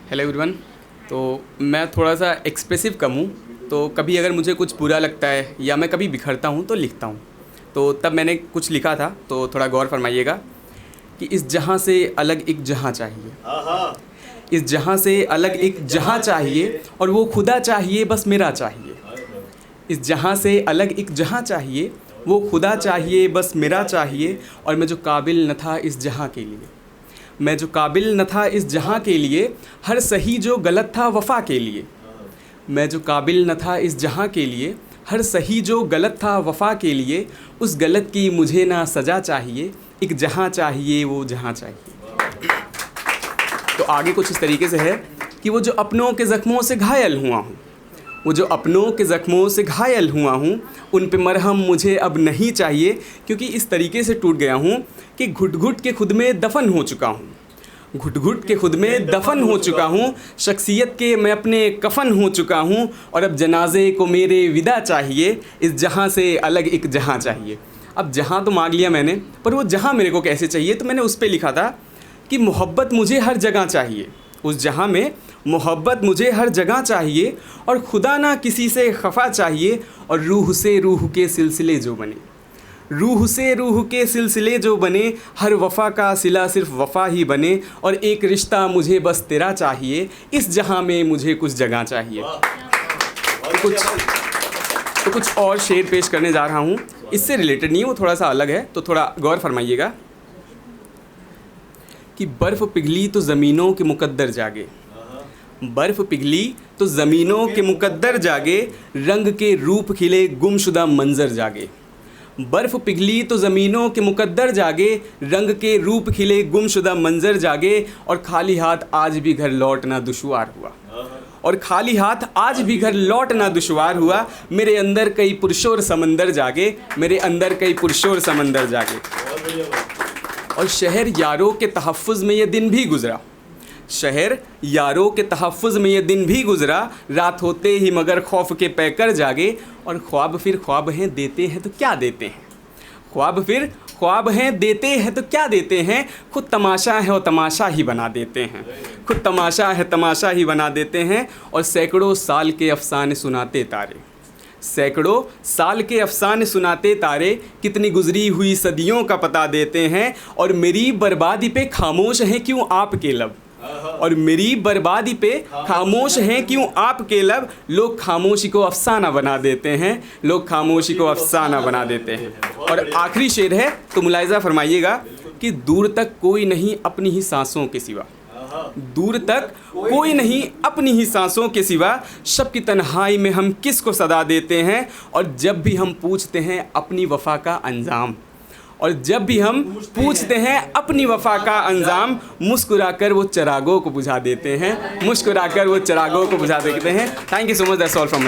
Hello everyone. तो मैं थोड़ा सा एक्सप्रेसिव कम हूँ, तो कभी अगर मुझे कुछ बुरा लगता है या मैं कभी बिखरता हूँ तो लिखता हूँ। तो तब मैंने कुछ लिखा था, तो थोड़ा गौर फरमाइएगा कि इस जहाँ से अलग एक जहाँ चाहिए, इस जहाँ से अलग एक जहाँ चाहिए और वो खुदा चाहिए बस मेरा चाहिए। इस जहाँ से अलग एक जहाँ चाहिए, वो खुदा चाहिए बस मेरा चाहिए। और मैं जो काबिल न था इस जहाँ के लिए, मैं जो काबिल न था इस जहाँ के लिए, हर सही जो गलत था वफ़ा के लिए। मैं जो काबिल न था इस जहाँ के लिए, हर सही जो गलत था वफ़ा के लिए। उस गलत की मुझे ना सज़ा चाहिए, एक जहाँ चाहिए वो जहाँ चाहिए। तो आगे कुछ इस तरीके से है कि वो जो अपनों के ज़ख्मों से घायल हुआ हूँ, वो जो अपनों के ज़ख्मों से घायल हुआ हूँ, उन पे मरहम मुझे अब नहीं चाहिए। क्योंकि इस तरीके से टूट गया हूँ कि घुट घुट के खुद में दफन हो चुका हूँ, घुट घुट के खुद में दफन हो चुका हूँ। शख्सियत के मैं अपने कफन हो चुका हूँ और अब जनाजे को मेरे विदा चाहिए, इस जहाँ से अलग एक जहाँ चाहिए। अब जहाँ तो मांग लिया मैंने, पर वो जहाँ मेरे को कैसे चाहिए, तो मैंने उस पर लिखा था कि मोहब्बत मुझे हर जगह चाहिए, उस जहाँ में मोहब्बत मुझे हर जगह चाहिए। और खुदा ना किसी से खफा चाहिए, और रूह से रूह के सिलसिले जो बने, रूह से रूह के सिलसिले जो बने, हर वफ़ा का सिला सिर्फ वफ़ा ही बने। और एक रिश्ता मुझे बस तेरा चाहिए, इस जहाँ में मुझे कुछ जगह चाहिए। तो कुछ और शेर पेश करने जा रहा हूँ, इससे रिलेटेड नहीं है, वो थोड़ा सा अलग है, तो थोड़ा गौर फरमाइएगा कि बर्फ़ पिघली तो ज़मीनों के मुकद्दर जागे, बर्फ़ पिघली तो ज़मीनों के मुकद्दर जागे, रंग के रूप खिले गुमशुदा मंज़र जागे। बर्फ़ पिघली तो ज़मीनों के मुकद्दर जागे, रंग के रूप खिले गुमशुदा मंज़र जागे। और खाली हाथ आज भी घर लौटना दुश्वार हुआ, और खाली हाथ आज भी घर लौटना दुश्वार हुआ। मेरे अंदर कई पुरशोर समंदर जागे, मेरे अंदर कई पुरशोर समंदर जागे। और शहर यारों के तहफ़्फ़ुज़ में ये दिन भी गुज़रा, शहर यारों के तहफ़्फ़ुज़ में ये दिन भी गुज़रा। रात होते ही मगर खौफ के पैकर जागे, और ख्वाब फिर ख्वाब हैं देते हैं तो क्या देते हैं, ख्वाब फिर ख्वाब हैं देते हैं तो क्या देते हैं। खुद तमाशा है और तमाशा ही बना देते हैं, खुद तमाशा है तमाशा ही बना देते हैं। और सैकड़ों साल के अफ़साने सुनाते तारे, सैकड़ों साल के अफ़साने सुनाते तारे, कितनी गुज़री हुई सदियों का पता देते हैं। और मेरी बर्बादी पे खामोश हैं क्यों आपके लब, और मेरी बर्बादी पे खामोश हैं क्यों आपके लब। लोग खामोशी को अफसाना बना देते हैं, लोग खामोशी को अफसाना बना देते हैं। और आखिरी शेर है, तो मुलाहिज़ा फरमाइएगा कि दूर तक कोई नहीं अपनी ही सांसों के सिवा, दूर तक कोई नहीं अपनी ही सांसों के सिवा। शब की तन्हाई में हम किसको सदा देते हैं, और जब भी हम पूछते हैं अपनी वफ़ा का अंजाम, और जब भी हम पूछते हैं अपनी वफ़ा का अंजाम, मुस्कुराकर वो चिरागों को बुझा देते हैं, मुस्कुराकर वो चिरागों को बुझा देते हैं। Thank you so much, that's all from my